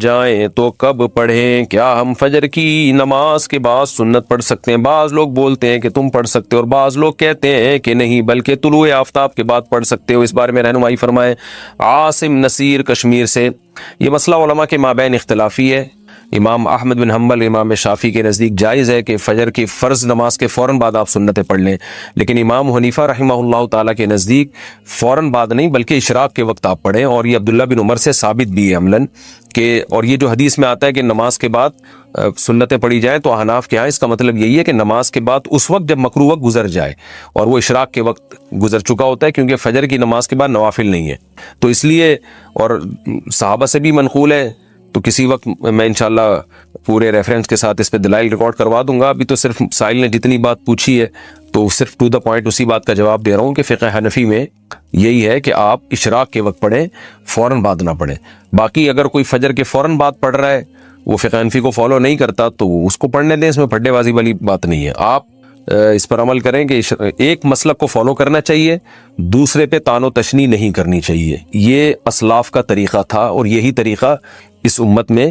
جائیں تو کب پڑھیں؟ کیا ہم فجر کی نماز کے بعد سنت پڑھ سکتے ہیں؟ بعض لوگ بولتے ہیں کہ تم پڑھ سکتے ہو اور بعض لوگ کہتے ہیں کہ نہیں بلکہ طلوع آفتاب کے بعد پڑھ سکتے ہو۔ اس بارے میں رہنمائی فرمائیں عاصم نصیر کشمیر سے۔ یہ مسئلہ علماء کے مابین اختلافی ہے۔ امام احمد بن حنبل، امام شافعی کے نزدیک جائز ہے کہ فجر کی فرض نماز کے فوراً بعد آپ سنتیں پڑھ لیں، لیکن امام حنیفہ رحمہ اللہ تعالیٰ کے نزدیک فوراً بعد نہیں بلکہ اشراق کے وقت آپ پڑھیں، اور یہ عبداللہ بن عمر سے ثابت بھی ہے عملاً کہ، اور یہ جو حدیث میں آتا ہے کہ نماز کے بعد سنتیں پڑھی جائیں، تو احناف کے ہاں اس کا مطلب یہی ہے کہ نماز کے بعد اس وقت جب مکروہ وقت گزر جائے اور وہ اشراق کے وقت گزر چکا ہوتا ہے، کیونکہ فجر کی نماز کے بعد نوافل نہیں ہے، تو اس لیے، اور صحابہ سے بھی منقول ہے، تو کسی وقت میں انشاءاللہ پورے ریفرنس کے ساتھ اس پہ دلائل ریکارڈ کروا دوں گا۔ ابھی تو صرف سائل نے جتنی بات پوچھی ہے تو صرف ٹو دا پوائنٹ اسی بات کا جواب دے رہا ہوں کہ فقہ حنفی میں یہی ہے کہ آپ اشراق کے وقت پڑھیں، فوراً بعد نہ پڑھیں۔ باقی اگر کوئی فجر کے فوراً بعد پڑھ رہا ہے، وہ فقہ حنفی کو فالو نہیں کرتا، تو اس کو پڑھنے دیں، اس میں پھڈے بازی والی بات نہیں ہے۔ آپ اس پر عمل کریں کہ ایک مسلک کو فالو کرنا چاہیے، دوسرے پہ تان و تشنیع نہیں کرنی چاہیے۔ یہ اسلاف کا طریقہ تھا، اور یہی طریقہ اس امت میں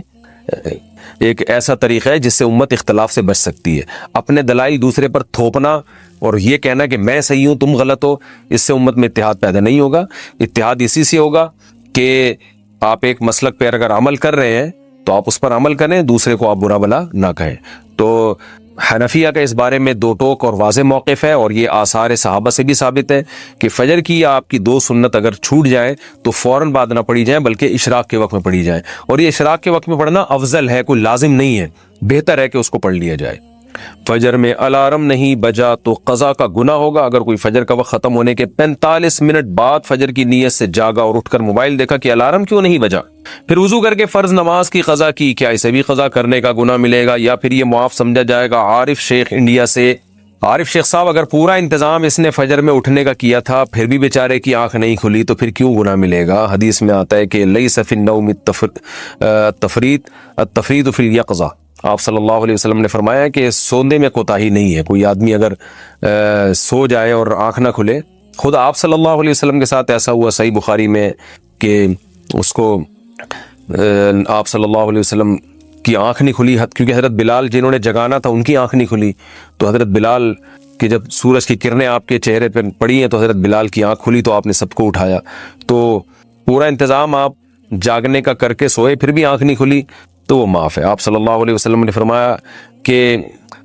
ایک ایسا طریقہ ہے جس سے امت اختلاف سے بچ سکتی ہے۔ اپنے دلائل دوسرے پر تھوپنا اور یہ کہنا کہ میں صحیح ہوں تم غلط ہو، اس سے امت میں اتحاد پیدا نہیں ہوگا۔ اتحاد اسی سے ہوگا کہ آپ ایک مسلک پہ اگر عمل کر رہے ہیں تو آپ اس پر عمل کریں، دوسرے کو آپ برا بلا نہ کہیں۔ تو حنفیہ کا اس بارے میں دو ٹوک اور واضح موقف ہے، اور یہ آثار صحابہ سے بھی ثابت ہے کہ فجر کی آپ کی دو سنت اگر چھوٹ جائیں تو فوراً بعد نہ پڑھی جائیں بلکہ اشراق کے وقت میں پڑھی جائیں، اور یہ اشراق کے وقت میں پڑھنا افضل ہے، کوئی لازم نہیں ہے، بہتر ہے کہ اس کو پڑھ لیا جائے۔ فجر میں الارم نہیں بجا تو قضا کا گناہ ہوگا۔ اگر کوئی فجر کا وقت ختم ہونے کے 45 منٹ بعد فجر کی نیت سے جاگا اور اٹھ کر موبائل دیکھا کہ الارم کیوں نہیں بجا، پھر وضو کر کے فرض نماز کی قضا کی، کیا اسے بھی قضا کرنے کا گناہ ملے گا یا پھر یہ معاف سمجھا جائے گا؟ عارف شیخ انڈیا سے۔ عارف شیخ صاحب، اگر پورا انتظام اس نے فجر میں اٹھنے کا کیا تھا پھر بھی بیچارے کی آنکھ نہیں کھلی تو پھر کیوں گناہ ملے گا؟ حدیث میں آتا ہے کہ لیس فی النوم التفریط فی الیقظہ۔ آپ صلی اللہ علیہ وسلم نے فرمایا کہ سونے میں کوتاہی نہیں ہے۔ کوئی آدمی اگر سو جائے اور آنکھ نہ کھلے، خود آپ صلی اللہ علیہ وسلم کے ساتھ ایسا ہوا صحیح بخاری میں کہ اس کو آپ صلی اللہ علیہ وسلم کی آنکھ نہیں کھلی، کیونکہ حضرت بلال جنہوں نے جگانا تھا ان کی آنکھ نہیں کھلی، تو حضرت بلال کہ جب سورج کی کرنیں آپ کے چہرے پہ پڑی ہیں تو حضرت بلال کی آنکھ کھلی تو آپ نے سب کو اٹھایا۔ تو پورا انتظام آپ جاگنے کا کر کے سوئے پھر بھی آنکھ نہیں کھلی تو وہ معاف ہے۔ آپ صلی اللہ علیہ وسلم نے فرمایا کہ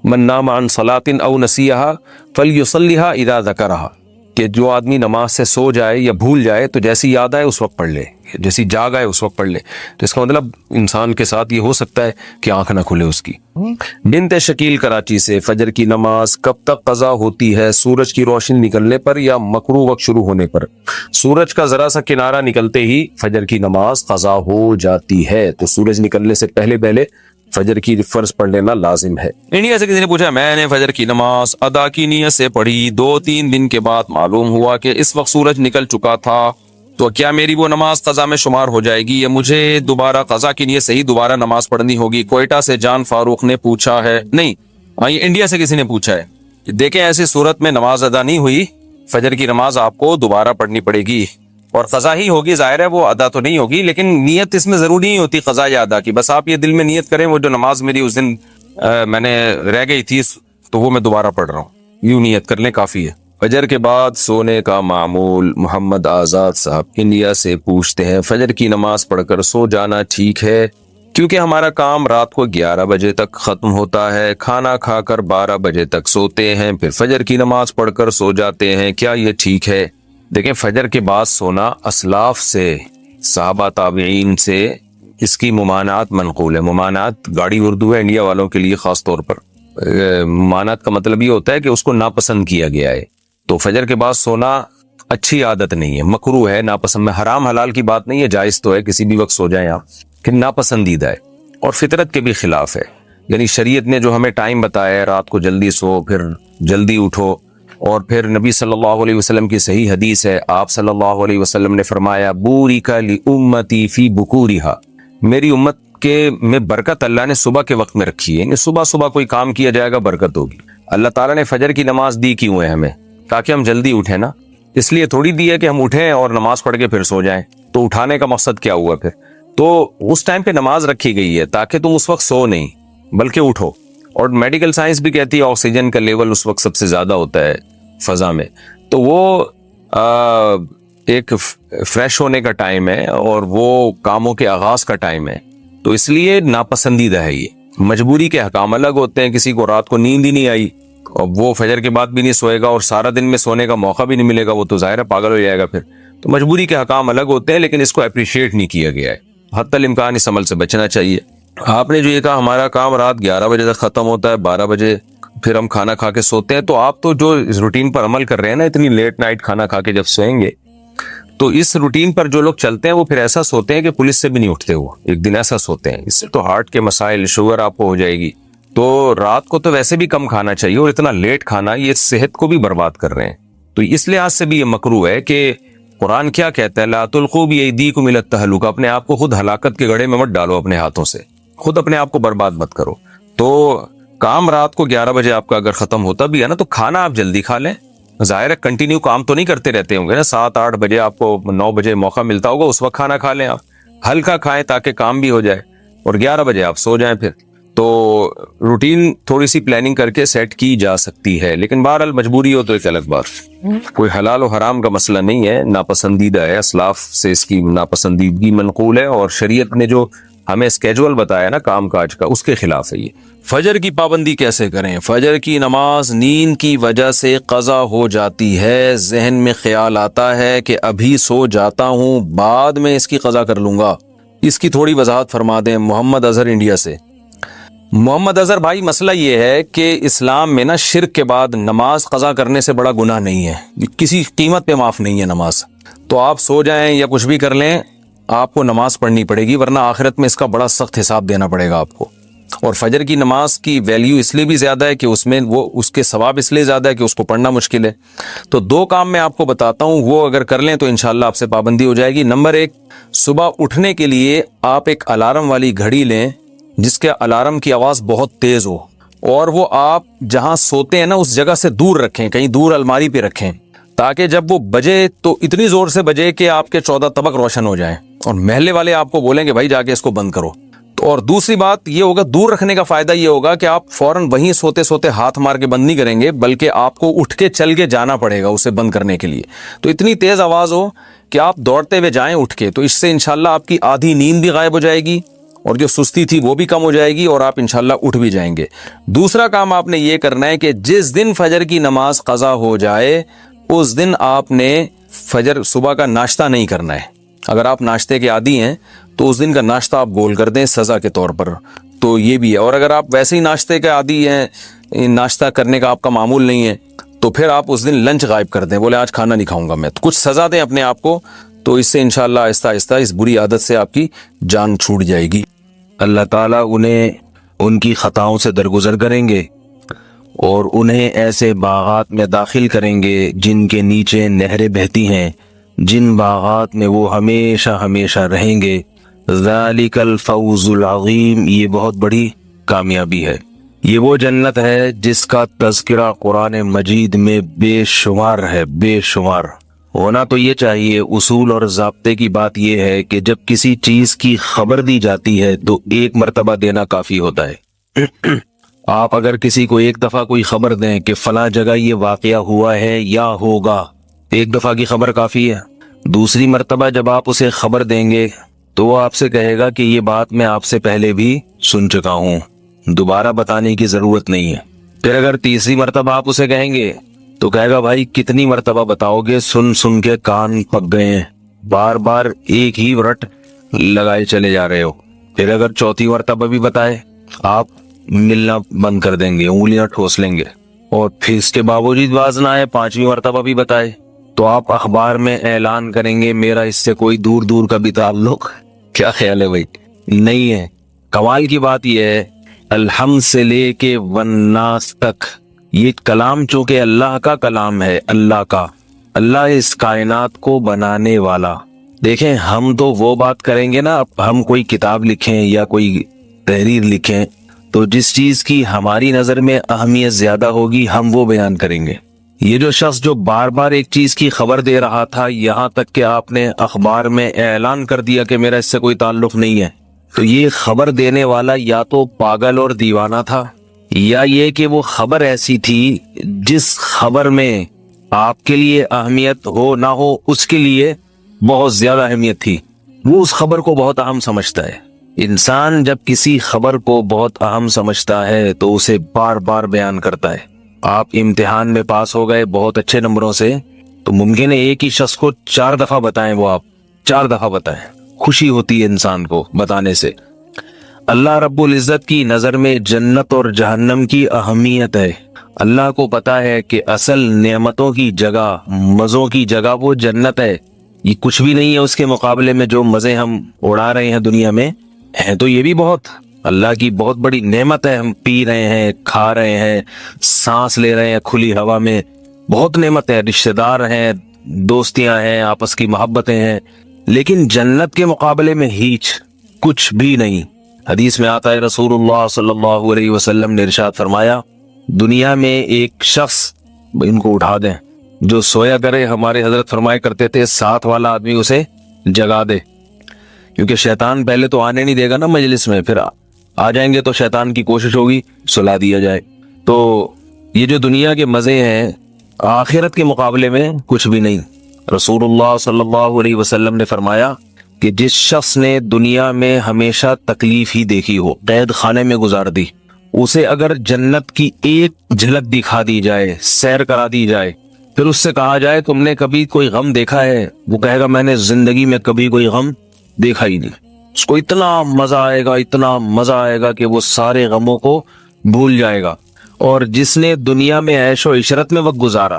من نام عن صلاۃ او نسیہا فلیصلیھا اذا ذکرھا، کہ جو آدمی نماز سے سو جائے یا بھول جائے تو جیسی یاد آئے اس وقت پڑھ لے، جیسی جاگ آئے اس وقت پڑھ لے۔ تو اس کا مطلب انسان کے ساتھ یہ ہو سکتا ہے کہ آنکھ نہ کھلے اس کی۔ بنت شکیل کراچی سے، فجر کی نماز کب تک قضا ہوتی ہے؟ سورج کی روشنی نکلنے پر یا مکروہ وقت شروع ہونے پر؟ سورج کا ذرا سا کنارہ نکلتے ہی فجر کی نماز قضا ہو جاتی ہے، تو سورج نکلنے سے پہلے پہلے فجر کی فرض پڑھ لینا لازم ہے۔ انڈیا سے کسی نے پوچھا، میں نے فجر کی نماز ادا کی نیت سے پڑھی، 2-3 دن کے بعد معلوم ہوا کہ اس وقت سورج نکل چکا تھا، تو کیا میری وہ نماز قضا میں شمار ہو جائے گی یا مجھے دوبارہ قضا کی نیت سے ہی دوبارہ نماز پڑھنی ہوگی؟ کوئٹہ سے جان فاروق نے پوچھا ہے۔ نہیں، یہ انڈیا سے کسی نے پوچھا ہے۔ دیکھیں، ایسی صورت میں نماز ادا نہیں ہوئی، فجر کی نماز آپ کو دوبارہ پڑھنی پڑے گی اور قضا ہی ہوگی، ظاہر ہے وہ ادا تو نہیں ہوگی، لیکن نیت اس میں ضروری نہیں ہوتی قضا یا ادا کی۔ بس آپ یہ دل میں نیت کریں وہ جو نماز میری اس دن میں نے رہ گئی تھی تو وہ میں دوبارہ پڑھ رہا ہوں، یوں نیت کر لیں کافی ہے۔ فجر کے بعد سونے کا معمول، محمد آزاد صاحب انڈیا سے پوچھتے ہیں، فجر کی نماز پڑھ کر سو جانا ٹھیک ہے؟ کیونکہ ہمارا کام رات کو 11 بجے تک ختم ہوتا ہے، کھانا کھا کر 12 بجے تک سوتے ہیں، پھر فجر کی نماز پڑھ کر سو جاتے ہیں، کیا یہ ٹھیک ہے؟ دیکھیں، فجر کے بعد سونا اسلاف سے، صحابہ تابعین سے اس کی ممانعت منقول ہے۔ ممانعت گاڑی اردو ہے انڈیا والوں کے لیے خاص طور پر۔ ممانعت کا مطلب یہ ہوتا ہے کہ اس کو ناپسند کیا گیا ہے، تو فجر کے بعد سونا اچھی عادت نہیں ہے، مکروہ ہے، ناپسند میں۔ حرام حلال کی بات نہیں ہے، جائز تو ہے کسی بھی وقت سو جائیں آپ، کہ ناپسندیدہ ہے اور فطرت کے بھی خلاف ہے۔ یعنی شریعت نے جو ہمیں ٹائم بتایا ہے، رات کو جلدی سو پھر جلدی اٹھو، اور پھر نبی صلی اللہ علیہ وسلم کی صحیح حدیث ہے، آپ صلی اللہ علیہ وسلم نے فرمایا، بورک لامتی فی بکورھا، میری امت کے میں برکت اللہ نے صبح کے وقت میں رکھی ہے، یعنی صبح صبح کوئی کام کیا جائے گا برکت ہوگی۔ اللہ تعالیٰ نے فجر کی نماز دی کیوں ہے ہمیں؟ تاکہ ہم جلدی اٹھیں نا، اس لیے تھوڑی دی ہے کہ ہم اٹھیں اور نماز پڑھ کے پھر سو جائیں۔ تو اٹھانے کا مقصد کیا ہوا پھر؟ تو اس ٹائم پہ نماز رکھی گئی ہے تاکہ تم اس وقت سو نہیں بلکہ اٹھو. اور میڈیکل سائنس بھی کہتی ہے آکسیجن کا لیول اس وقت سب سے زیادہ ہوتا ہے فضا میں, تو وہ ایک فریش ہونے کا ٹائم ہے اور وہ کاموں کے آغاز کا ٹائم ہے, تو اس لیے ناپسندیدہ ہے یہ. مجبوری کے حکام الگ ہوتے ہیں, کسی کو رات کو نیند ہی نہیں آئی اور وہ فجر کے بعد بھی نہیں سوئے گا اور سارا دن میں سونے کا موقع بھی نہیں ملے گا, وہ تو ظاہر ہے پاگل ہو جائے گا پھر. تو مجبوری کے حکام الگ ہوتے ہیں, لیکن اس کو اپریشیٹ نہیں کیا گیا ہے. حتی الامکان اس عمل سے بچنا چاہیے. آپ نے جو یہ کہا ہمارا کام رات 11 بجے تک ختم ہوتا ہے, 12 بجے پھر ہم کھانا کھا کے سوتے ہیں, تو آپ تو جو روٹین پر عمل کر رہے ہیں نا, اتنی لیٹ نائٹ کھانا کھا کے جب سوئیں گے تو اس روٹین پر جو لوگ چلتے ہیں وہ پھر ایسا سوتے ہیں کہ پولیس سے بھی نہیں اٹھتے, وہ ایک دن ایسا سوتے ہیں. اس سے تو ہارٹ کے مسائل, شوگر آپ کو ہو جائے گی. تو رات کو تو ویسے بھی کم کھانا چاہیے, اور اتنا لیٹ کھانا یہ صحت کو بھی برباد کر رہے ہیں. تو اس لحاظ سے بھی یہ مکروہ ہے کہ قرآن کیا کہتا ہے, لا تلقوا بایدیکم الی التہلکہ, اپنے آپ کو خود ہلاکت کے گڑھے میں مت ڈالو, اپنے ہاتھوں سے خود اپنے آپ کو برباد مت کرو. تو کام رات کو 11 بجے آپ کا اگر ختم ہوتا بھی ہے نا, تو کھانا آپ جلدی کھا لیں. ظاہر ہے کنٹینیو کام تو نہیں کرتے رہتے ہوں گے نا, 7-8 بجے آپ کو 9 بجے موقع ملتا ہوگا, اس وقت کھانا کھا لیں آپ, ہلکا کھائیں تاکہ کام بھی ہو جائے, اور 11 بجے آپ سو جائیں پھر. تو روٹین تھوڑی سی پلاننگ کر کے سیٹ کی جا سکتی ہے, لیکن بہرحال مجبوری ہو تو ایک الگ بات. کوئی حلال و حرام کا مسئلہ نہیں ہے, ناپسندیدہ ہے, اسلاف سے اس کی ناپسندیدگی منقول ہے, اور شریعت نے جو ہمیں اسکیجول بتایا نا کام کاج کا, اس کے خلاف ہے یہ. فجر کی پابندی کیسے کریں؟ فجر کی نماز نیند کی وجہ سے قضا ہو جاتی ہے, ذہن میں خیال آتا ہے کہ ابھی سو جاتا ہوں, بعد میں اس کی قضا کر لوں گا. اس کی تھوڑی وضاحت فرما دیں. محمد اظہر انڈیا سے. محمد اظہر بھائی, مسئلہ یہ ہے کہ اسلام میں نا شرک کے بعد نماز قضا کرنے سے بڑا گناہ نہیں ہے, کسی قیمت پہ معاف نہیں ہے نماز. تو آپ سو جائیں یا کچھ بھی کر لیں, آپ کو نماز پڑھنی پڑے گی, ورنہ آخرت میں اس کا بڑا سخت حساب دینا پڑے گا آپ کو. اور فجر کی نماز کی ویلیو اس لیے بھی زیادہ ہے کہ اس میں وہ اس کے ثواب اس لیے زیادہ ہے کہ اس کو پڑھنا مشکل ہے. تو 2 کام میں آپ کو بتاتا ہوں, وہ اگر کر لیں تو انشاءاللہ آپ سے پابندی ہو جائے گی. نمبر 1, صبح اٹھنے کے لیے آپ ایک الارم والی گھڑی لیں جس کے الارم کی آواز بہت تیز ہو, اور وہ آپ جہاں سوتے ہیں نا اس جگہ سے دور رکھیں, کہیں دور الماری پہ رکھیں, تاکہ جب وہ بجے تو اتنی زور سے بجے کہ آپ کے 14 طبق روشن ہو جائیں, اور محلے والے آپ کو بولیں کہ بھائی جا کے اس کو بند کرو. اور دوسری بات یہ ہوگا, دور رکھنے کا فائدہ یہ ہوگا کہ آپ فوراً وہیں سوتے سوتے ہاتھ مار کے بند نہیں کریں گے, بلکہ آپ کو اٹھ کے چل کے جانا پڑے گا اسے بند کرنے کے لیے. تو اتنی تیز آواز ہو کہ آپ دوڑتے ہوئے جائیں اٹھ کے, تو اس سے انشاءاللہ آپ کی آدھی نیند بھی غائب ہو جائے گی, اور جو سستی تھی وہ بھی کم ہو جائے گی, اور آپ انشاءاللہ اٹھ بھی جائیں گے. دوسرا کام آپ نے یہ کرنا ہے کہ جس دن فجر کی نماز قضا ہو جائے اس دن آپ نے فجر صبح کا ناشتہ نہیں کرنا ہے. اگر آپ ناشتے کے عادی ہیں تو اس دن کا ناشتہ آپ گول کر دیں سزا کے طور پر, تو یہ بھی ہے. اور اگر آپ ویسے ہی ناشتے کے عادی ہیں, ناشتہ کرنے کا آپ کا معمول نہیں ہے, تو پھر آپ اس دن لنچ غائب کر دیں, بولے آج کھانا نہیں کھاؤں گا میں, تو کچھ سزا دیں اپنے آپ کو, تو اس سے انشاءاللہ آہستہ آہستہ اس بری عادت سے آپ کی جان چھوٹ جائے گی. اللہ تعالیٰ انہیں ان کی خطاؤں سے درگزر کریں گے اور انہیں ایسے باغات میں داخل کریں گے جن کے نیچے نہریں بہتی ہیں, جن باغات میں وہ ہمیشہ ہمیشہ رہیں گے. ذالک الفوز العظیم, یہ بہت بڑی کامیابی ہے. یہ وہ جنت ہے جس کا تذکرہ قرآن مجید میں بے شمار ہے, بے شمار. ہونا تو یہ چاہیے, اصول اور ضابطے کی بات یہ ہے کہ جب کسی چیز کی خبر دی جاتی ہے تو 1 مرتبہ دینا کافی ہوتا ہے. آپ اگر کسی کو 1 دفعہ کوئی خبر دیں کہ فلاں جگہ یہ واقعہ ہوا ہے یا ہوگا, 1 دفعہ کی خبر کافی ہے. دوسری مرتبہ جب آپ اسے خبر دیں گے تو وہ آپ سے کہے گا کہ یہ بات میں آپ سے پہلے بھی سن چکا ہوں, دوبارہ بتانے کی ضرورت نہیں ہے. پھر اگر تیسری مرتبہ آپ اسے کہیں گے تو کہے گا بھائی کتنی مرتبہ بتاؤ گے, سن سن کے کان پک گئے ہیں, بار بار ایک ہی رٹ لگائے چلے جا رہے ہو. پھر اگر چوتھی مرتبہ بھی بتائے آپ ملنا بند کر دیں گے, انگلیاں ٹھوس لیں گے. اور پھر اس کے باوجود باز نہ آئے, 5ویں مرتبہ بھی بتائے تو آپ اخبار میں اعلان کریں گے میرا اس سے کوئی دور دور کا بھی تعلق. کیا خیال ہے بھائی؟ نہیں ہے. کمال کی بات یہ ہے الحمد سے لے کے والناس تک یہ کلام چونکہ اللہ کا کلام ہے, اللہ کا, اللہ اس کائنات کو بنانے والا. دیکھیں ہم تو وہ بات کریں گے نا, ہم کوئی کتاب لکھیں یا کوئی تحریر لکھیں تو جس چیز کی ہماری نظر میں اہمیت زیادہ ہوگی ہم وہ بیان کریں گے. یہ جو شخص جو بار بار ایک چیز کی خبر دے رہا تھا، یہاں تک کہ آپ نے اخبار میں اعلان کر دیا کہ میرا اس سے کوئی تعلق نہیں ہے، تو یہ خبر دینے والا یا تو پاگل اور دیوانہ تھا، یا یہ کہ وہ خبر ایسی تھی جس خبر میں آپ کے لیے اہمیت ہو نہ ہو اس کے لیے بہت زیادہ اہمیت تھی، وہ اس خبر کو بہت اہم سمجھتا ہے۔ انسان جب کسی خبر کو بہت اہم سمجھتا ہے تو اسے بار بار بیان کرتا ہے۔ آپ امتحان میں پاس ہو گئے بہت اچھے نمبروں سے، تو ممکن ہے ایک ہی شخص کو 4 دفعہ بتائیں، وہ آپ 4 دفعہ بتائیں، خوشی ہوتی ہے انسان کو بتانے سے۔ اللہ رب العزت کی نظر میں جنت اور جہنم کی اہمیت ہے۔ اللہ کو پتا ہے کہ اصل نعمتوں کی جگہ، مزوں کی جگہ وہ جنت ہے، یہ کچھ بھی نہیں ہے اس کے مقابلے میں جو مزے ہم اڑا رہے ہیں دنیا میں، ہیں تو یہ بھی بہت اللہ کی بہت بڑی نعمت ہے۔ ہم پی رہے ہیں، کھا رہے ہیں، سانس لے رہے ہیں کھلی ہوا میں، بہت نعمت ہے، رشتہ دار ہیں، دوستیاں ہیں، آپس کی محبتیں ہیں، لیکن جنت کے مقابلے میں ہیچ کچھ بھی نہیں۔ حدیث میں آتا ہے رسول اللہ صلی اللہ علیہ وسلم نے ارشاد فرمایا، دنیا میں ایک شخص، ان کو اٹھا دیں، جو سویا کرے، ہمارے حضرت فرمایا کرتے تھے ساتھ والا آدمی اسے جگا دے، کیونکہ شیطان پہلے تو آنے نہیں دے گا نا مجلس میں، پھر آ جائیں گے تو شیطان کی کوشش ہوگی سلا دیا جائے۔ تو یہ جو دنیا کے مزے ہیں آخرت کے مقابلے میں کچھ بھی نہیں۔ رسول اللہ صلی اللہ علیہ وسلم نے فرمایا کہ جس شخص نے دنیا میں ہمیشہ تکلیف ہی دیکھی ہو، قید خانے میں گزار دی، اسے اگر جنت کی ایک جھلک دکھا دی جائے، سیر کرا دی جائے، پھر اس سے کہا جائے تم نے کبھی کوئی غم دیکھا ہے، وہ کہے گا میں نے زندگی میں کبھی کوئی غم دیکھا ہی نہیں۔ اس کو اتنا مزہ آئے گا، اتنا مزہ آئے گا کہ وہ سارے غموں کو بھول جائے گا۔ اور جس نے دنیا میں عیش و عشرت میں وقت گزارا،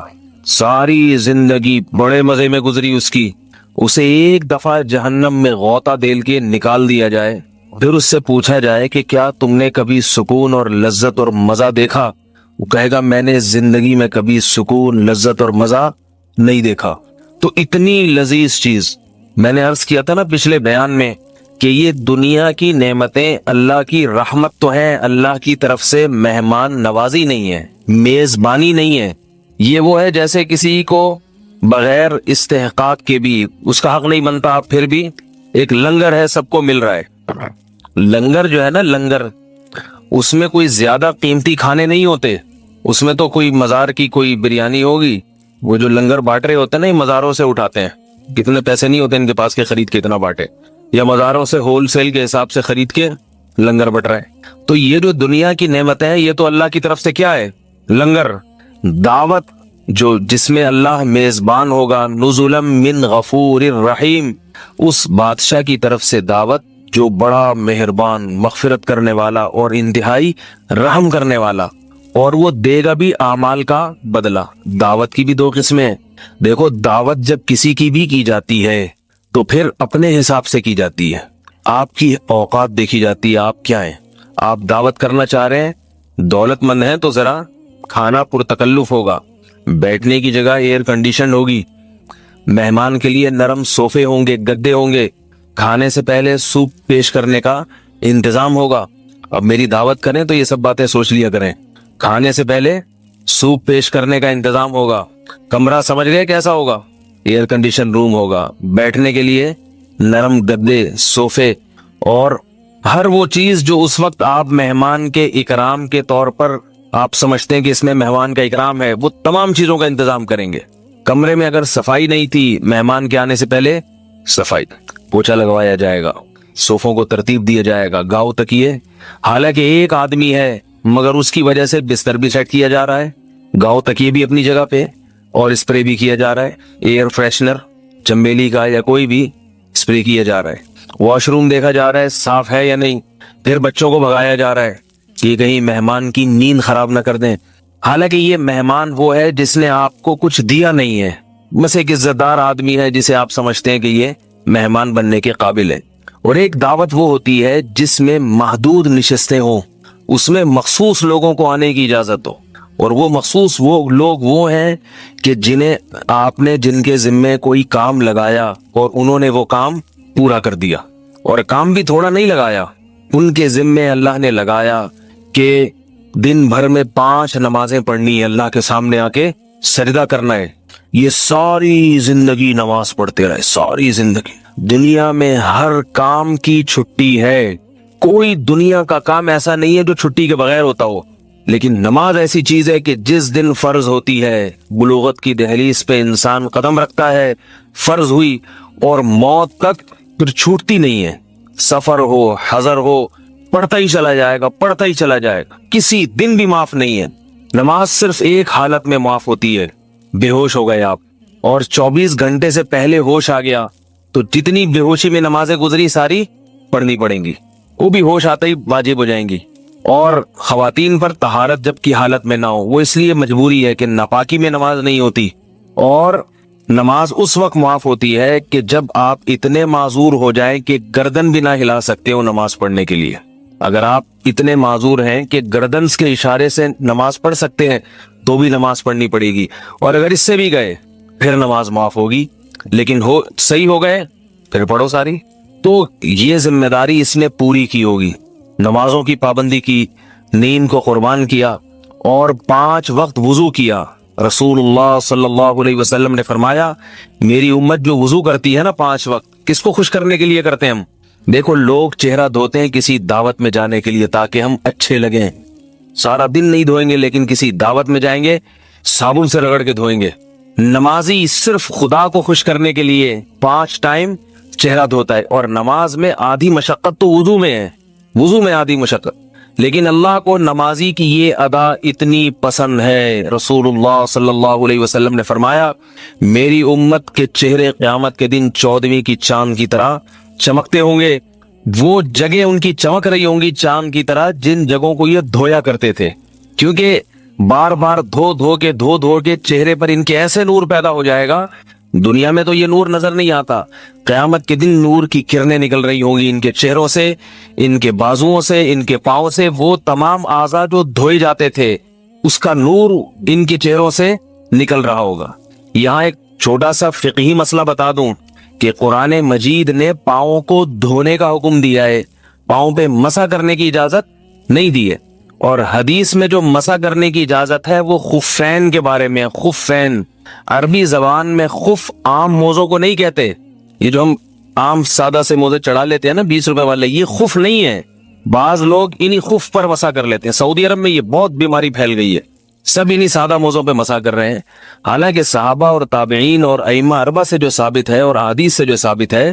ساری زندگی بڑے مزے میں گزری اس کی، اسے ایک دفعہ جہنم میں غوطہ دے کے نکال دیا جائے، پھر اس سے پوچھا جائے کہ کیا تم نے کبھی سکون اور لذت اور مزہ دیکھا، وہ کہے گا میں نے زندگی میں کبھی سکون، لذت اور مزہ نہیں دیکھا۔ تو اتنی لذیذ چیز، میں نے عرض کیا تھا نا پچھلے بیان میں کہ یہ دنیا کی نعمتیں اللہ کی رحمت تو ہیں، اللہ کی طرف سے مہمان نوازی نہیں ہے، میزبانی نہیں ہے۔ یہ وہ ہے جیسے کسی کو بغیر استحقاق کے بھی اس کا حق نہیں بنتا، آپ پھر بھی ایک لنگر ہے، سب کو مل رہا ہے۔ لنگر جو ہے نا، لنگر، اس میں کوئی زیادہ قیمتی کھانے نہیں ہوتے، اس میں تو کوئی مزار کی کوئی بریانی ہوگی، وہ جو لنگر بانٹ رہے ہوتے ہیں نا، یہ مزاروں سے اٹھاتے ہیں، کتنے پیسے نہیں ہوتے ان کے پاس کہ خرید کے اتنا بانٹے، یا مزاروں سے ہول سیل کے حساب سے خرید کے لنگر بٹ رہے ہیں۔ تو یہ جو دنیا کی نعمتیں ہیں، یہ تو اللہ کی طرف سے کیا ہے؟ لنگر، دعوت، جو جس میں اللہ میزبان ہوگا، نزلا من غفور الرحیم، اس بادشاہ کی طرف سے دعوت جو بڑا مہربان، مغفرت کرنے والا اور انتہائی رحم کرنے والا، اور وہ دے گا بھی اعمال کا بدلہ۔ دعوت کی بھی 2 قسمیں ہیں۔ دیکھو، دعوت جب کسی کی بھی کی جاتی ہے تو پھر اپنے حساب سے کی جاتی ہے، آپ کی اوقات دیکھی جاتی ہے، آپ کیا ہیں۔ آپ دعوت کرنا چاہ رہے ہیں، دولت مند ہیں تو ذرا کھانا پرتکلف ہوگا، بیٹھنے کی جگہ ایئر کنڈیشن ہوگی، مہمان کے لیے نرم صوفے ہوں گے، گدے ہوں گے، کھانے سے پہلے سوپ پیش کرنے کا انتظام ہوگا۔ اب میری دعوت کریں تو یہ سب باتیں سوچ لیا کریں، کھانے سے پہلے سوپ پیش کرنے کا انتظام ہوگا، کمرہ سمجھ گئے کیسا ہوگا؟ ایئر کنڈیشن روم ہوگا، بیٹھنے کے لیے نرم گدے، صوفے، اور ہر وہ چیز جو اس وقت آپ مہمان کے اکرام کے طور پر آپ سمجھتے ہیں کہ اس میں مہمان کا اکرام ہے، وہ تمام چیزوں کا انتظام کریں گے۔ کمرے میں اگر صفائی نہیں تھی، مہمان کے آنے سے پہلے صفائی، پوچھا لگوایا جائے گا، صوفوں کو ترتیب دیا جائے گا، گاؤ تکیے، حالانکہ ایک آدمی ہے مگر اس کی وجہ سے بستر بھی سیٹ کیا جا رہا ہے، گاؤ تکیے بھی اپنی جگہ پہ، اور اسپرے بھی کیا جا رہا ہے، ایئر فریشنر چنبیلی کا یا کوئی بھی اسپرے کیا جا رہا ہے، واش روم دیکھا جا رہا ہے صاف ہے یا نہیں، پھر بچوں کو بھگایا جا رہا ہے کہ کہیں مہمان کی نیند خراب نہ کر دیں، حالانکہ یہ مہمان وہ ہے جس نے آپ کو کچھ دیا نہیں ہے، بس ایک عزت دار آدمی ہے جسے آپ سمجھتے ہیں کہ یہ مہمان بننے کے قابل ہے۔ اور ایک دعوت وہ ہوتی ہے جس میں محدود نشستیں ہوں، اس میں مخصوص لوگوں کو آنے کی اجازت ہو، اور وہ مخصوص وہ لوگ وہ ہیں کہ جنہیں آپ نے جن کے ذمے کوئی کام لگایا اور انہوں نے وہ کام پورا کر دیا، اور کام بھی تھوڑا نہیں لگایا، ان کے ذمے اللہ نے لگایا کہ دن بھر میں 5 نمازیں پڑھنی ہے، اللہ کے سامنے آ کے سجدہ کرنا ہے، یہ ساری زندگی نماز پڑھتے رہے، ساری زندگی۔ دنیا میں ہر کام کی چھٹی ہے، کوئی دنیا کا کام ایسا نہیں ہے جو چھٹی کے بغیر ہوتا ہو، لیکن نماز ایسی چیز ہے کہ جس دن فرض ہوتی ہے، بلوغت کی دہلیز پہ انسان قدم رکھتا ہے، فرض ہوئی اور موت تک پھر چھوٹتی نہیں ہے، سفر ہو حضر ہو پڑھتا ہی چلا جائے گا، پڑھتا ہی چلا جائے گا، کسی دن بھی معاف نہیں ہے۔ نماز صرف ایک حالت میں معاف ہوتی ہے، بے ہوش ہو گئے آپ اور 24 گھنٹے سے پہلے ہوش آ گیا تو جتنی بے ہوشی میں نمازیں گزری ساری پڑھنی پڑیں گی، وہ بھی ہوش آتا ہی واجب ہو جائیں گی۔ اور خواتین پر طہارت جب کی حالت میں نہ ہو، وہ اس لیے مجبوری ہے کہ ناپاکی میں نماز نہیں ہوتی، اور نماز اس وقت معاف ہوتی ہے کہ جب آپ اتنے معذور ہو جائیں کہ گردن بھی نہ ہلا سکتے ہو نماز پڑھنے کے لیے۔ اگر آپ اتنے معذور ہیں کہ گردن کے اشارے سے نماز پڑھ سکتے ہیں تو بھی نماز پڑھنی پڑے گی، اور اگر اس سے بھی گئے پھر نماز معاف ہوگی، لیکن صحیح ہو گئے پھر پڑھو ساری۔ تو یہ ذمہ داری اس نے پوری کی ہوگی، نمازوں کی پابندی کی، نیند کو قربان کیا اور 5 وقت وضو کیا۔ رسول اللہ صلی اللہ علیہ وسلم نے فرمایا میری امت جو وضو کرتی ہے نا 5 وقت، کس کو خوش کرنے کے لیے کرتے ہیں ہم؟ دیکھو لوگ چہرہ دھوتے ہیں کسی دعوت میں جانے کے لیے تاکہ ہم اچھے لگیں، سارا دن نہیں دھوئیں گے لیکن کسی دعوت میں جائیں گے صابن سے رگڑ کے دھوئیں گے۔ نمازی صرف خدا کو خوش کرنے کے لیے 5 ٹائم چہرہ دھوتا ہے، اور نماز میں آدھی مشقت تو وضو میں ہے، وضو میں آدھی مشقت، لیکن اللہ کو نمازی کی یہ ادا اتنی پسند ہے۔ رسول اللہ صلی اللہ علیہ وسلم نے فرمایا میری امت کے چہرے قیامت کے دن 14ویں کی چاند کی طرح چمکتے ہوں گے، وہ جگہ ان کی چمک رہی ہوں گی چاند کی طرح جن جگہوں کو یہ دھویا کرتے تھے، کیونکہ بار بار دھو کے چہرے پر ان کے ایسے نور پیدا ہو جائے گا، دنیا میں تو یہ نور نظر نہیں آتا، قیامت کے دن نور کی کرنیں نکل رہی ہوں گی ان کے چہروں سے، ان کے بازوؤں سے، ان کے پاؤں سے، وہ تمام اعضاء جو دھوئے جاتے تھے اس کا نور ان کے چہروں سے نکل رہا ہوگا۔ یہاں ایک چھوٹا سا فقہی مسئلہ بتا دوں کہ قرآن مجید نے پاؤں کو دھونے کا حکم دیا ہے، پاؤں پہ مسح کرنے کی اجازت نہیں دی ہے، اور حدیث میں جو مسح کرنے کی اجازت ہے وہ خفین کے بارے میں۔ خفین عربی زبان میں خف عام موزوں کو نہیں کہتے، یہ جو ہم عام سادہ سے موزے چڑھا لیتے ہیں نا 20 روپے والے، یہ خف نہیں ہے، بعض لوگ انہی خف پر مسح کر لیتے ہیں۔ سعودی عرب میں یہ بہت بیماری پھیل گئی ہے، سب انہی سادہ موزوں پہ مسح کر رہے ہیں، حالانکہ صحابہ اور تابعین اور ائمہ اربعہ سے جو ثابت ہے اور حدیث سے جو ثابت ہے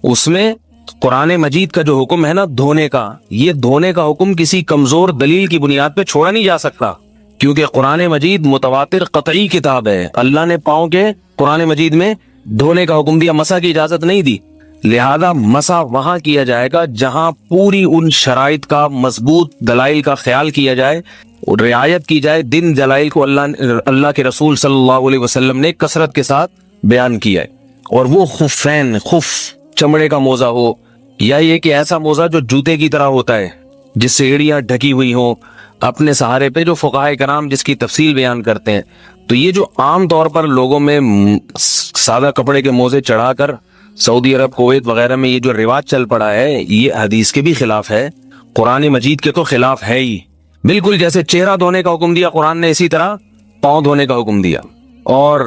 اس میں قرآن مجید کا جو حکم ہے نا دھونے کا، یہ دھونے کا حکم کسی کمزور دلیل کی بنیاد پہ چھوڑا نہیں جا سکتا، کیونکہ قرآن مجید متواتر قطعی کتاب ہے۔ اللہ نے پاؤں کے قرآن مجید میں دھونے کا حکم دیا، مسح کی اجازت نہیں دی، لہذا مسح وہاں کیا جائے گا جہاں پوری ان شرائط کا مضبوط دلائل کا خیال کیا جائے، رعایت کی جائے، دن دلائل کو اللہ کے رسول صلی اللہ علیہ وسلم نے کثرت کے ساتھ بیان کیا ہے۔ اور وہ خفین، خف چمڑے کا موزہ ہو یا یہ کہ ایسا موزہ جو جوتے کی طرح ہوتا ہے جس سے ایڑیاں ڈھکی ہوئی ہوں اپنے سہارے پہ، جو فقہائے کرام جس کی تفصیل بیان کرتے ہیں۔ تو یہ جو عام طور پر لوگوں میں سادہ کپڑے کے موزے چڑھا کر سعودی عرب، کویت وغیرہ میں یہ جو رواج چل پڑا ہے، یہ حدیث کے بھی خلاف ہے، قرآن مجید کے تو خلاف ہے ہی۔ بالکل جیسے چہرہ دھونے کا حکم دیا قرآن نے، اسی طرح پاؤں دھونے کا حکم دیا، اور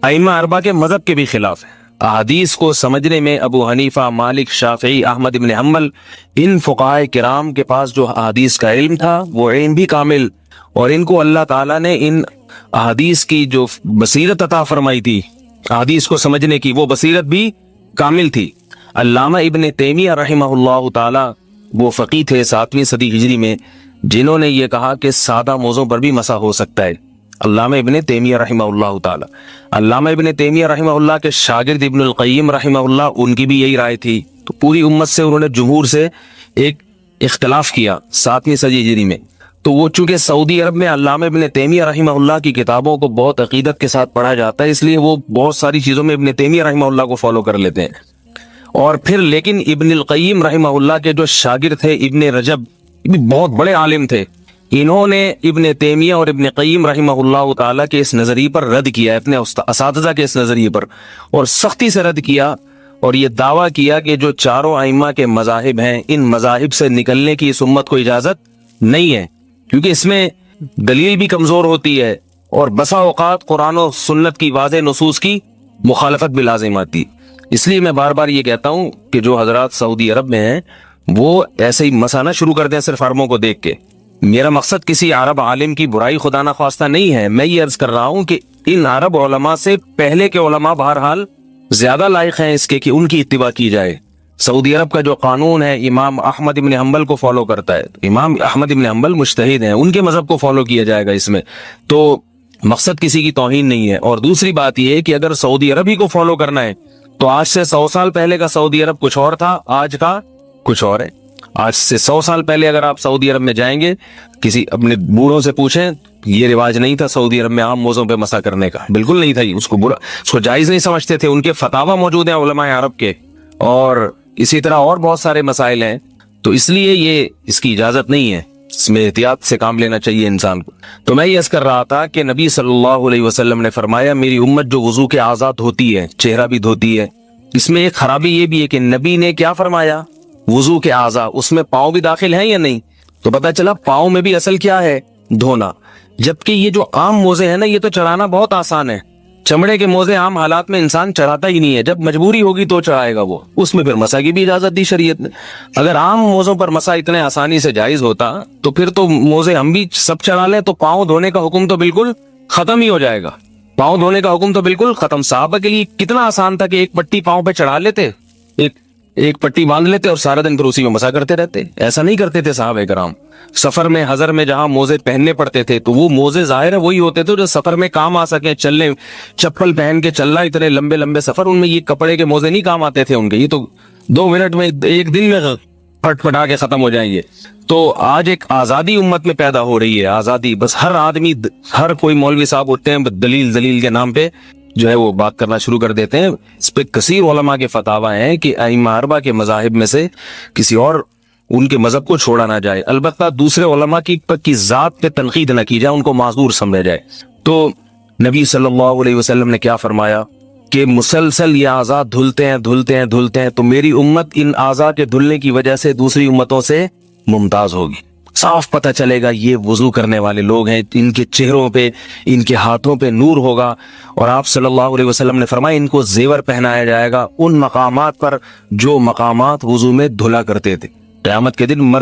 ائمہ اربعہ کے مذہب کے بھی خلاف ہے۔ احادیث کو سمجھنے میں ابو حنیفہ، مالک، شافعی، احمد ابن حنبل، ان فقہائے کرام کے پاس جو احادیث کا علم تھا وہ علم بھی کامل، اور ان کو اللہ تعالیٰ نے ان احادیث کی جو بصیرت عطا فرمائی تھی، احادیث کو سمجھنے کی، وہ بصیرت بھی کامل تھی۔ علامہ ابن تیمیہ رحمہ اللہ تعالی وہ فقیہ تھے 7ویں صدی ہجری میں، جنہوں نے یہ کہا کہ سادہ موزوں پر بھی مسح ہو سکتا ہے۔ علامہ ابن تیمیہ رحمہ اللہ تعالی، علامہ ابن تیمیہ رحمہ اللہ کے شاگرد ابن القیم رحمہ اللہ، ان کی بھی یہی رائے تھی، تو پوری امت سے انہوں نے جمہور سے ایک اختلاف کیا 7ویں صدی ہجری میں۔ تو وہ چونکہ سعودی عرب میں علامہ ابن تیمیہ رحمہ اللہ کی کتابوں کو بہت عقیدت کے ساتھ پڑھا جاتا ہے، اس لیے وہ بہت ساری چیزوں میں ابن تیمیہ رحمہ اللہ کو فالو کر لیتے ہیں۔ اور پھر لیکن ابن القیم رحمہ اللہ کے جو شاگرد تھے ابن رجب، یہ بھی بہت بڑے عالم تھے، انہوں نے ابن تیمیہ اور ابن قیم رحمہ اللہ تعالیٰ کے اس نظریے پر رد کیا، اپنے اساتذہ کے اس نظریے پر، اور سختی سے رد کیا، اور یہ دعویٰ کیا کہ جو چاروں ائمہ کے مذاہب ہیں، ان مذاہب سے نکلنے کی اس امت کو اجازت نہیں ہے، کیونکہ اس میں دلیل بھی کمزور ہوتی ہے اور بسا اوقات قرآن و سنت کی واضح نصوص کی مخالفت بھی لازم آتی ہے۔ اس لیے میں بار بار یہ کہتا ہوں کہ جو حضرات سعودی عرب میں ہیں وہ ایسے ہی مسانہ شروع کر دیں صرف عربوں کو دیکھ کے۔ میرا مقصد کسی عرب عالم کی برائی خدا نہ خواستہ نہیں ہے، میں یہ عرض کر رہا ہوں کہ ان عرب علماء سے پہلے کے علماء بہرحال زیادہ لائق ہیں اس کے کہ ان کی اتباع کی جائے۔ سعودی عرب کا جو قانون ہے امام احمد ابن حنبل کو فالو کرتا ہے، امام احمد ابن حنبل مجتہد ہیں، ان کے مذہب کو فالو کیا جائے گا اس میں، تو مقصد کسی کی توہین نہیں ہے۔ اور دوسری بات یہ ہے کہ اگر سعودی عرب ہی کو فالو کرنا ہے تو آج سے 100 سال پہلے کا سعودی عرب کچھ اور تھا، آج کا کچھ اور ہے۔ آج سے 100 سال پہلے اگر آپ سعودی عرب میں جائیں گے، کسی اپنے بوڑھوں سے پوچھیں، یہ رواج نہیں تھا سعودی عرب میں عام موزوں پہ مسا کرنے کا، بالکل نہیں تھا، اس کو جائز نہیں سمجھتے تھے، ان کے فتاوی موجود ہیں علماء عرب کے، اور اسی طرح اور بہت سارے مسائل ہیں، تو اس لیے یہ اس کی اجازت نہیں ہے، اس میں احتیاط سے کام لینا چاہیے انسان کو۔ تو میں یہ عرض کر رہا تھا کہ نبی صلی اللہ علیہ وسلم نے فرمایا میری امت جو وضو کے اعضاء دھوتی ہے، چہرہ بھی دھوتی ہے، اس میں ایک خرابی یہ بھی ہے کہ نبی نے کیا فرمایا، وضو کے اعضاء، اس میں پاؤں بھی داخل ہیں یا نہیں؟ تو پتہ چلا پاؤں میں بھی اصل کیا ہے، دھونا۔ جبکہ یہ جو عام موزے ہیں نا، یہ تو چڑھانا بہت آسان ہے، چمڑے کے موزے عام حالات میں انسان چڑھاتا ہی نہیں ہے، جب مجبوری ہوگی تو چڑھائے گا وہ، اس میں پھر مسا کی بھی اجازت دی شریعت نے۔ اگر عام موزوں پر مسا اتنے آسانی سے جائز ہوتا تو پھر تو موزے ہم بھی سب چڑھا لیں، تو پاؤں دھونے کا حکم تو بالکل ختم ہی ہو جائے گا، پاؤں دھونے کا حکم تو بالکل ختم۔ صحابہ کے لیے کتنا آسان تھا کہ ایک پٹی پاؤں پہ چڑھا لیتے، ایک پٹی باندھ لیتے اور سارا دن پھر اسی میں مسا کرتے رہتے۔ ایسا نہیں کرتے تھے صحابہ کرام۔ سفر میں حضر میں جہاں موزے پہننے پڑتے تھے تو وہ موزے ظاہر ہے وہی ہوتے تھے جو سفر میں کام آ سکے، چلنے چپل پہن کے چلنا اتنے لمبے لمبے سفر، ان میں یہ کپڑے کے موزے نہیں کام آتے تھے ان کے، یہ تو 2 منٹ میں ایک دن میں پھٹ پٹا کے ختم ہو جائیں گے۔ تو آج ایک آزادی امت میں پیدا ہو رہی ہے، آزادی، بس ہر آدمی، ہر کوئی مولوی صاحب ہوتے ہیں دلیل کے نام پہ جو ہے وہ بات کرنا شروع کر دیتے ہیں۔ اس پہ کثیر علماء کے فتاوی ہیں کہ ائمہ اربعہ کے مذاہب میں سے کسی اور ان کے مذہب کو چھوڑا نہ جائے، البتہ دوسرے علماء کی ذات پہ تنقید نہ کی جائے، ان کو معذور سمجھا جائے۔ تو نبی صلی اللہ علیہ وسلم نے کیا فرمایا کہ مسلسل یہ اعضاء دھلتے ہیں تو میری امت ان اعضاء کے دھلنے کی وجہ سے دوسری امتوں سے ممتاز ہوگی۔ صاف پتہ چلے گا یہ وضو کرنے والے لوگ ہیں، ان کے چہروں پہ، ان کے ہاتھوں پہ نور ہوگا، اور آپ صلی اللہ علیہ وسلم نے فرمایا ان کو زیور پہنایا جائے گا ان مقامات پر جو مقامات وضو میں دھلا کرتے تھے۔ قیامت کے دن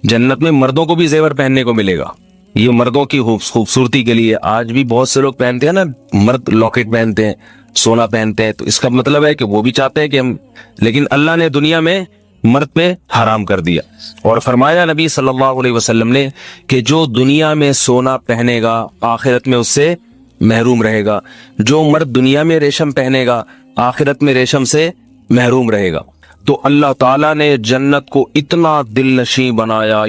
جنت میں مردوں کو بھی زیور پہننے کو ملے گا، یہ مردوں کی خوبصورتی کے لیے۔ آج بھی بہت سے لوگ پہنتے ہیں نا، مرد لاکٹ پہنتے ہیں، سونا پہنتے ہیں، تو اس کا مطلب ہے کہ وہ بھی چاہتے ہیں کہ ہم، لیکن اللہ نے دنیا میں مرد پہ حرام کر دیا، اور فرمایا نبی صلی اللہ علیہ وسلم نے کہ جو دنیا میں سونا پہنے گا آخرت میں اس سے محروم رہے گا، جو مرد دنیا میں ریشم پہنے گا آخرت میں ریشم سے محروم رہے گا۔ تو اللہ تعالیٰ نے جنت کو اتنا دل نشیں بنایا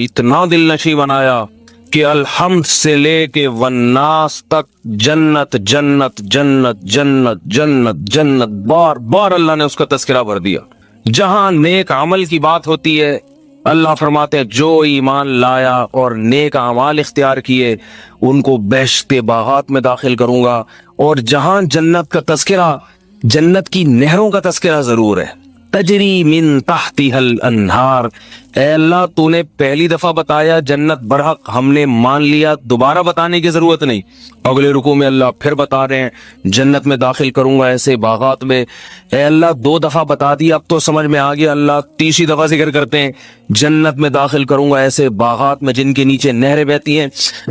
کہ الحمد سے لے کے والناس تک جنت جنت جنت جنت جنت جنت، بار بار اللہ نے اس کا تذکرہ بھر دیا۔ جہاں نیک عمل کی بات ہوتی ہے اللہ فرماتے ہیں جو ایمان لایا اور نیک اعمال اختیار کیے ان کو بہشت باغات میں داخل کروں گا، اور جہاں جنت کا تذکرہ، جنت کی نہروں کا تذکرہ ضرور ہے، تجری من تحتها الانہار، اے اللہ تو نے پہلی دفعہ بتایا جنت برحق، ہم نے مان لیا، دوبارہ بتانے کی ضرورت نہیں۔ اگلے رکوع میں اللہ پھر بتا رہے ہیں جنت میں داخل کروں گا ایسے باغات میں، اے اللہ 2 دفعہ بتا دیا اب تو سمجھ میں آ گیا، اللہ تیسری دفعہ ذکر کرتے ہیں جنت میں داخل کروں گا ایسے باغات میں جن کے نیچے نہریں بہتی ہیں،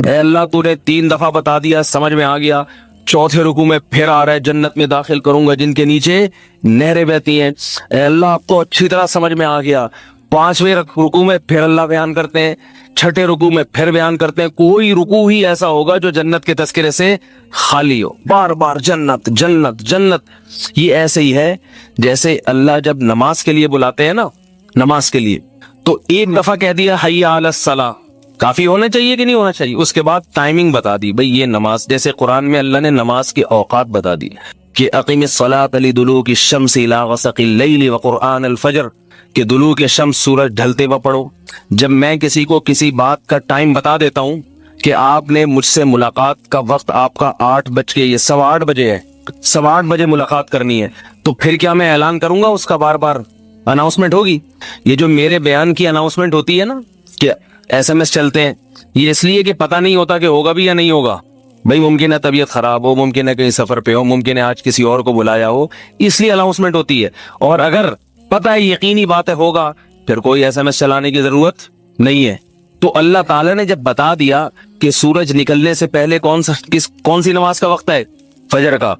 اے اللہ تو نے 3 دفعہ بتا دیا سمجھ میں آ گیا، چوتھے رکوع میں پھر آ رہا ہے جنت میں داخل کروں گا جن کے نیچے نہریں بہتی ہیں، اے اللہ آپ کو اچھی طرح سمجھ میں آ گیا۔ 5ویں رکوع میں پھر اللہ بیان کرتے ہیں، 6ٹھے رکوع میں پھر بیان کرتے ہیں، کوئی رکوع ہی ایسا ہوگا جو جنت کے تذکرے سے خالی ہو، بار بار جنت جنت جنت۔ یہ ایسے ہی ہے جیسے اللہ جب نماز کے لیے بلاتے ہیں نا، نماز کے لیے، تو ایک دفعہ کہہ دیا حی علی الصلاۃ، کافی ہونا چاہیے کہ نہیں ہونا چاہیے؟ اس کے بعد ٹائمنگ بتا دی، بھئی یہ نماز، جیسے قرآن میں اللہ نے نماز کے اوقات بتا دی کہ اقیم الصلاۃ لدلوک الشمس الی غسق اللیل وقرآن الفجر، کہ دلوک شمس سورج ڈھلتے وقت پڑھو۔ جب میں کسی کو کسی بات کا ٹائم بتا دیتا ہوں کہ آپ نے مجھ سے ملاقات کا وقت آپ کا 8 بج کے، یہ 8:15 بجے ہے، 8:15 بجے ملاقات کرنی ہے، تو پھر کیا میں اعلان کروں گا؟ اس کا بار بار اناؤنسمنٹ ہوگی۔ یہ جو میرے بیان کی اناؤنسمنٹ ہوتی ہے نا کہ SMS چلتے ہیں، یہ اس لیے کہ پتہ نہیں ہوتا کہ ہوگا بھی یا نہیں ہوگا، بھائی ممکن ہے طبیعت خراب ہو, ممکن ہے کہیں سفر پہ ہو, ممکن ہے آج کسی اور کو بلایا ہو, اس لیے اناؤنسمنٹ ہوتی ہے. اور اگر پتہ ہے یقینی بات ہے ہوگا, پھر کوئی ایس ایم ایس چلانے کی ضرورت نہیں ہے. تو اللہ تعالیٰ نے جب بتا دیا کہ سورج نکلنے سے پہلے کون سی نماز کا وقت ہے, فجر کا.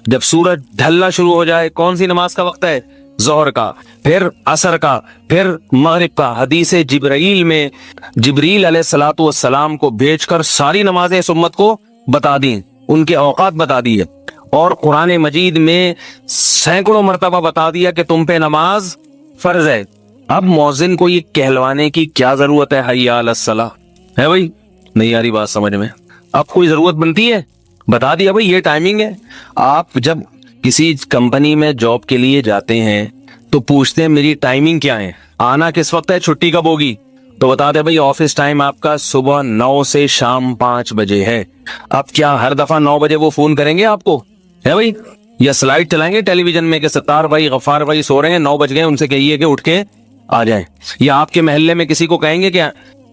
جب سورج ڈھلنا شروع ہو جائے کون سی نماز کا وقت ہے, ظہر کا. پھر عصر کا, پھر مغرب کا. حدیث جبرائیل میں جبریل علیہ الصلوۃ والسلام کو بھیج کر ساری نمازیں اس امت کو بتا دیں, ان کے اوقات بتا دیے. اور قرآن مجید میں سینکڑوں مرتبہ بتا دیا کہ تم پہ نماز فرض ہے. اب مؤذن کو یہ کہلوانے کی کیا ضرورت ہے حی علی الصلاۃ, ہے بھائی؟ نہیں آ رہی بات سمجھ میں؟ اب کوئی ضرورت بنتی ہے؟ بتا دیا بھائی یہ ٹائمنگ ہے. آپ جب کسی کمپنی میں جاب کے لیے جاتے ہیں تو پوچھتے ہیں میری ٹائمنگ کیا ہے, آنا کس وقت ہے, چھٹی کب ہوگی, تو بتا دیں بھائی آفس ٹائم آپ کا صبح 9 سے شام 5 بجے ہے. اب کیا ہر دفعہ 9 بجے وہ فون کریں گے آپ کو, ہے بھائی؟ یا سلائیڈ چلائیں گے ٹیلی ویژن میں کہ ستار بھائی غفار بھائی سو رہے ہیں, 9 بج گئے, ان سے کہیے کہ اٹھ کے آ جائیں. یا آپ کے محلے میں کسی کو کہیں گے کہ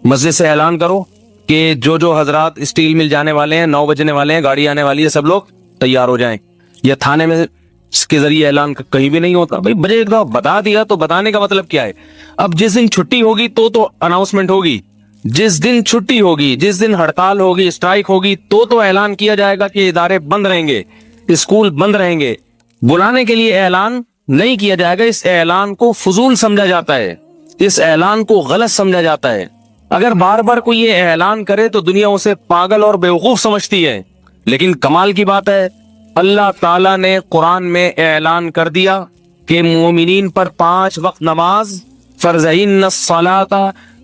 مسجد سے اعلان کرو کہ جو حضرات اسٹیل مل جانے والے ہیں, 9 بجنے والے ہیں, گاڑی آنے والی ہے, سب لوگ تیار ہو جائیں. یا تھانے میں اس کے ذریعے اعلان کہیں بھی نہیں ہوتا. بھائی بجے ایک دفعہ بتا دیا تو بتانے کا مطلب کیا ہے؟ اب جس دن چھٹی ہوگی تو اناؤنسمنٹ ہوگی, جس دن چھٹی ہوگی, جس دن ہڑتال ہوگی, اسٹرائک ہوگی تو اعلان کیا جائے گا کہ ادارے بند رہیں گے, اسکول بند رہیں گے. بلانے کے لیے اعلان نہیں کیا جائے گا. اس اعلان کو فضول سمجھا جاتا ہے, اس اعلان کو غلط سمجھا جاتا ہے. اگر بار بار کوئی یہ اعلان کرے تو دنیا اسے پاگل اور بیوقوف سمجھتی ہے. لیکن کمال کی بات ہے اللہ تعالیٰ نے قرآن میں اعلان کر دیا کہ مومنین پر 5 وقت نماز فرض ہے. ان الصلاۃ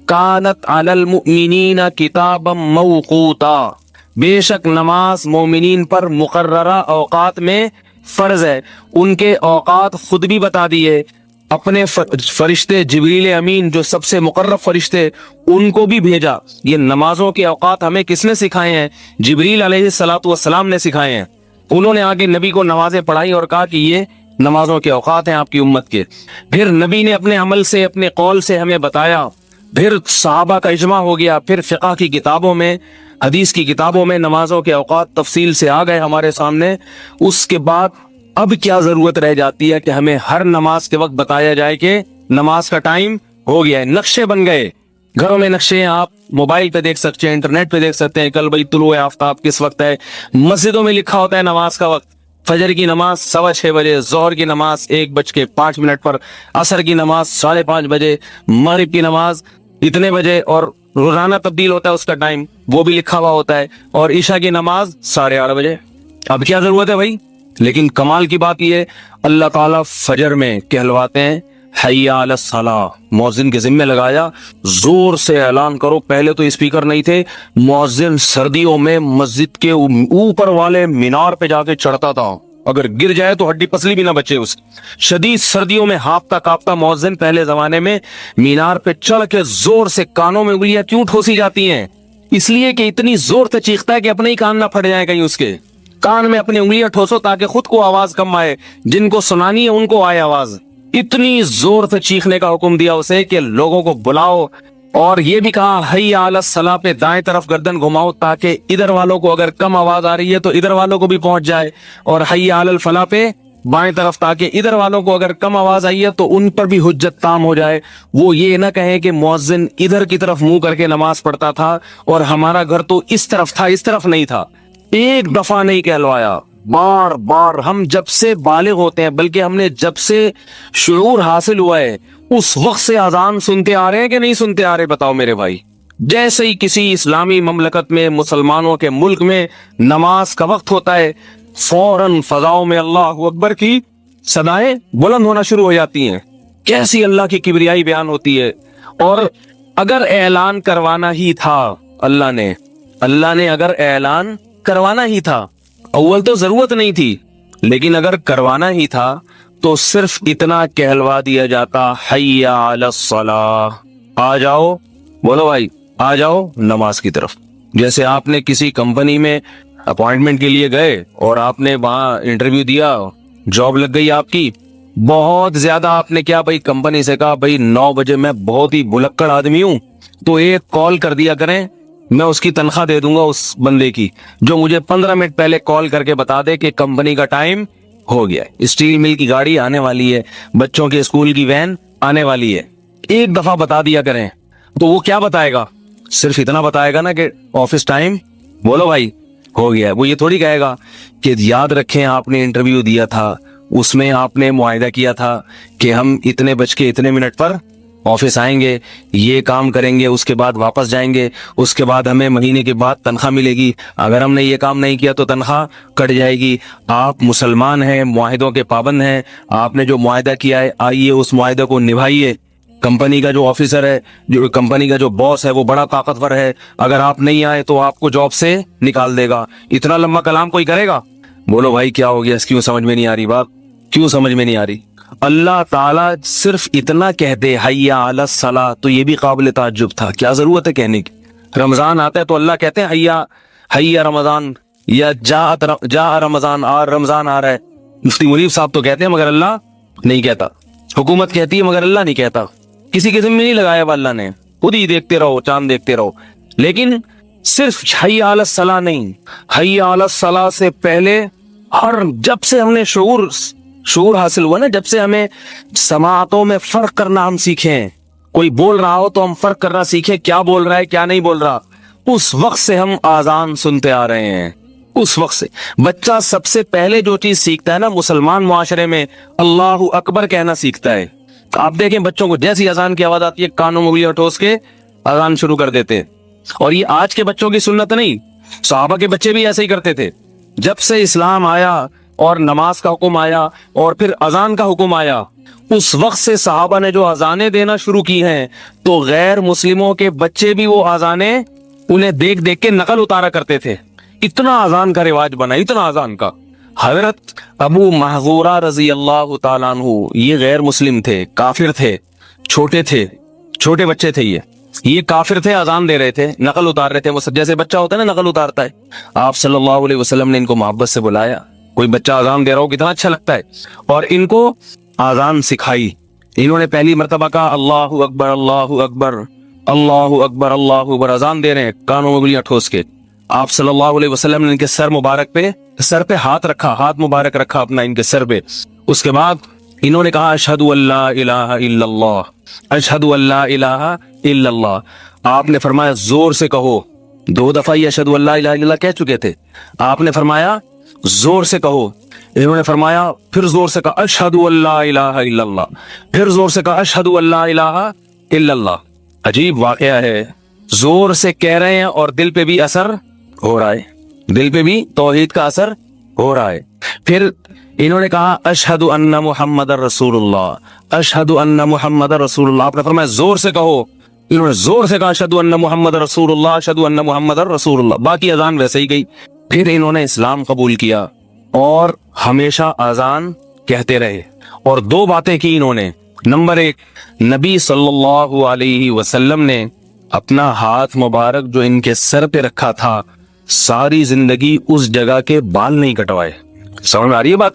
کانت علی المؤمنین کتابا موقوتا, بے شک نماز مومنین پر مقررہ اوقات میں فرض ہے. ان کے اوقات خود بھی بتا دیے, اپنے فرشتے جبریل امین جو سب سے مقرب فرشتے ان کو بھی بھیجا. یہ نمازوں کے اوقات ہمیں کس نے سکھائے ہیں؟ جبریل علیہ الصلوۃ والسلام نے سکھائے ہیں. انہوں نے آگے نبی کو نمازیں پڑھائی اور کہا کہ یہ نمازوں کے اوقات ہیں آپ کی امت کے. پھر نبی نے اپنے عمل سے, اپنے قول سے ہمیں بتایا. پھر صحابہ کا اجماع ہو گیا. پھر فقہ کی کتابوں میں, حدیث کی کتابوں میں نمازوں کے اوقات تفصیل سے آ گئے ہمارے سامنے. اس کے بعد اب کیا ضرورت رہ جاتی ہے کہ ہمیں ہر نماز کے وقت بتایا جائے کہ نماز کا ٹائم ہو گیا ہے. نقشے بن گئے, گھروں میں نقشے ہیں, آپ موبائل پہ دیکھ سکتے ہیں, انٹرنیٹ پہ دیکھ سکتے ہیں. کل بھائی طلوع آفتاب کس وقت ہے, مسجدوں میں لکھا ہوتا ہے نماز کا وقت, فجر کی نماز 6:15 بجے, ظہر کی نماز 1:05 پر, عصر کی نماز 5:30 بجے, مغرب کی نماز اتنے بجے, اور روزانہ تبدیل ہوتا ہے اس کا ٹائم, وہ بھی لکھا ہوا ہوتا ہے, اور عشاء کی نماز 8:30 بجے. اب کیا ضرورت ہے بھائی؟ لیکن کمال کی بات یہ اللہ تعالیٰ فجر میں کہلواتے ہیں حی علی الصلاۃ, مؤذن کے ذمہ لگایا زور سے اعلان کرو. پہلے تو اسپیکر نہیں تھے, مؤذن سردیوں میں مسجد کے اوپر والے مینار پہ جا کے چڑھتا تھا, اگر گر جائے تو ہڈی پسلی بھی نہ بچے اس. شدید سردیوں میں ہانپتا کانپتا مؤذن پہلے زمانے میں مینار پہ چڑھ کے زور سے, کانوں میں انگلیاں کیوں ٹھوسی جاتی ہیں؟ اس لیے کہ اتنی زور سے چیختا ہے کہ اپنے ہی کان نہ پھٹ جائیں کہیں اس کے. کان میں اپنی انگلیاں ٹھوسو تاکہ خود کو آواز کم آئے, جن کو سنانی ہے ان کو آئے آواز. اتنی زور سے چیخنے کا حکم دیا اسے کہ لوگوں کو بلاؤ, اور یہ بھی کہا حی علی الصلاۃ پہ دائیں طرف گردن گھماؤ تاکہ ادھر والوں کو اگر کم آواز آ رہی ہے تو ادھر والوں کو بھی پہنچ جائے, اور حی علی الفلاح پہ بائیں طرف تاکہ ادھر والوں کو اگر کم آواز آئی ہے تو ان پر بھی حجت تام ہو جائے. وہ یہ نہ کہیں کہ مؤذن ادھر کی طرف منہ کر کے نماز پڑھتا تھا اور ہمارا گھر تو اس طرف تھا, اس طرف نہیں تھا. ایک دفعہ نہیں کہلوایا, بار بار. ہم جب سے بالغ ہوتے ہیں, بلکہ ہم نے جب سے شعور حاصل ہوا ہے اس وقت سے اذان سنتے آ رہے ہیں کہ نہیں سنتے آ رہے؟ بتاؤ میرے بھائی. جیسے ہی کسی اسلامی مملکت میں, مسلمانوں کے ملک میں نماز کا وقت ہوتا ہے, فوراً فضاؤں میں اللہ اکبر کی صدائیں بلند ہونا شروع ہو جاتی ہیں. کیسی اللہ کی کبریائی بیان ہوتی ہے. اور اگر اعلان کروانا ہی تھا اللہ نے اگر اعلان کروانا ہی تھا, اول تو ضرورت نہیں تھی, لیکن اگر کروانا ہی تھا تو صرف اتنا کہلوا دیا جاتا حی علی الصلاۃ, آ جاؤ, بولو بھائی آ جاؤ نماز کی طرف. جیسے آپ نے کسی کمپنی میں اپوائنٹمنٹ کے لیے گئے اور آپ نے وہاں انٹرویو دیا, جاب لگ گئی آپ کی, بہت زیادہ آپ نے کیا بھائی کمپنی سے کہا بھائی 9 بجے میں بہت ہی بلکڑ آدمی ہوں تو ایک کال کر دیا کریں میں اس کی تنخواہ دے دوں گا اس بندے کی جو مجھے 15 منٹ پہلے کال کر کے بتا دے کہ کمپنی کا ٹائم ہو گیا ہے, اسٹیل مل کی گاڑی آنے والی ہے, بچوں کے اسکول کی وین آنے والی ہے. ایک دفعہ بتا دیا کریں تو وہ کیا بتائے گا, صرف اتنا بتائے گا نا کہ آفس ٹائم بولو بھائی ہو گیا ہے. وہ یہ تھوڑی کہے گا کہ یاد رکھیں آپ نے انٹرویو دیا تھا, اس میں آپ نے معاہدہ کیا تھا کہ ہم اتنے بج کے اتنے منٹ پر آفس آئیں گے, یہ کام کریں گے, اس کے بعد واپس جائیں گے, اس کے بعد ہمیں مہینے کے بعد تنخواہ ملے گی, اگر ہم نے یہ کام نہیں کیا تو تنخواہ کٹ جائے گی. آپ مسلمان ہیں, معاہدوں کے پابند ہیں, آپ نے جو معاہدہ کیا ہے آئیے اس معاہدے کو نبھائیے. کمپنی کا جو آفیسر ہے, جو کمپنی کا جو باس ہے وہ بڑا طاقتور ہے, اگر آپ نہیں آئے تو آپ کو جاب سے نکال دے گا. اتنا لمبا کلام کوئی کرے گا؟ بولو بھائی کیا ہو گیا, کیوں سمجھ میں نہیں آ رہی بات, کیوں سمجھ میں نہیں آ رہی؟ اللہ تعالیٰ صرف اتنا کہہ دے حیا علی الصلاۃ تو یہ بھی قابل تعجب تھا, کیا ضرورت ہے کہنے کی؟ رمضان آتا ہے تو اللہ کہتے ہیں حیا رمضان, یا جا رمضان, رمضان آ رہا ہے. مفتی منیب صاحب تو کہتے ہیں مگر اللہ نہیں کہتا, حکومت کہتی ہے مگر اللہ نہیں کہتا. کسی قسم میں نہیں لگایا ہوا اللہ نے, خود ہی دیکھتے رہو, چاند دیکھتے رہو. لیکن صرف حیا علی الصلاۃ نہیں, حیا علی الصلاۃ سے پہلے جب سے ہم نے شعور حاصل ہوا نا, جب سے ہمیں سماعتوں میں فرق کرنا ہم سیکھیں, کوئی بول رہا ہو تو ہم فرق کرنا سیکھیں کیا بول رہا ہے کیا نہیں بول رہا, اس وقت سے ہم آذان سنتے آ رہے ہیں. اس وقت سے بچہ سب سے پہلے جو چیز سیکھتا ہے نا مسلمان معاشرے میں, اللہ اکبر کہنا سیکھتا ہے. آپ دیکھیں بچوں کو جیسی اذان کی آواز آتی ہے کانوں میں انگلیاں ٹھوس کے اذان شروع کر دیتے ہیں. اور یہ آج کے بچوں کی سنت نہیں, صحابہ کے بچے بھی ایسے ہی کرتے تھے. جب سے اسلام آیا اور نماز کا حکم آیا اور پھر اذان کا حکم آیا, اس وقت سے صحابہ نے جو اذانیں دینا شروع کی ہیں تو غیر مسلموں کے بچے بھی وہ اذانیں انہیں دیکھ دیکھ کے نقل اتارا کرتے تھے. اتنا اذان کا رواج بنا, اتنا اذان کا. حضرت ابو محذورہ رضی اللہ تعالیٰ عنہ یہ غیر مسلم تھے, کافر تھے, چھوٹے بچے تھے. یہ کافر تھے, اذان دے رہے تھے, نقل اتار رہے تھے. وہ جیسے بچہ ہوتا ہے نا نقل اتارتا ہے. آپ صلی اللہ علیہ وسلم نے ان کو محبت سے بلایا, کوئی بچہ اذان دے رہا ہو کتنا اچھا لگتا ہے, اور ان کو اذان سکھائی. انہوں نے پہلی مرتبہ کہا اللہ اکبر اللہ اکبر اللہ اکبر اللہ اکبر, اذان دے رہے ہیں کانوں میں انگلیاں ٹھوس کے. آپ صلی اللہ علیہ وسلم نے ان کے سر پہ ہاتھ رکھا, ہاتھ مبارک رکھا اپنا ان کے سر پہ. اس کے بعد انہوں نے کہا اشہد ان لا الہ الا اللہ, اشہد ان لا الہ الا اللہ. آپ نے فرمایا زور سے کہو. 2 دفعہ یہ اشہد ان لا الہ الا اللہ کہہ چکے تھے, آپ نے فرمایا زور سے کہو. انہوں نے فرمایا پھر زور سے کہا اشہد ان لا الہ الا اللہ, پھر زور سے کہا اشہد ان لا الہ الا اللہ. عجیب واقعہ ہے, زور سے کہہ رہے ہیں اور دل پہ بھی اثر ہو رہا ہے, دل پہ بھی توحید کا اثر ہو رہا ہے. پھر انہوں نے کہا اشہد ان محمد رسول اللہ, اشہد ان محمد رسول اللہ. آپ نے فرمایا زور سے کہو. انہوں نے زور سے کہا اشہد ان محمد رسول اللہ, اشہد ان محمد رسول اللہ. باقی اذان ویسے ہی گئی. پھر انہوں نے اسلام قبول کیا اور ہمیشہ اذان کہتے رہے. اور 2 باتیں کی انہوں نے. نمبر 1, نبی صلی اللہ علیہ وسلم نے اپنا ہاتھ مبارک جو ان کے سر پہ رکھا تھا, ساری زندگی اس جگہ کے بال نہیں کٹوائے. سمجھ میں آ رہی ہے بات؟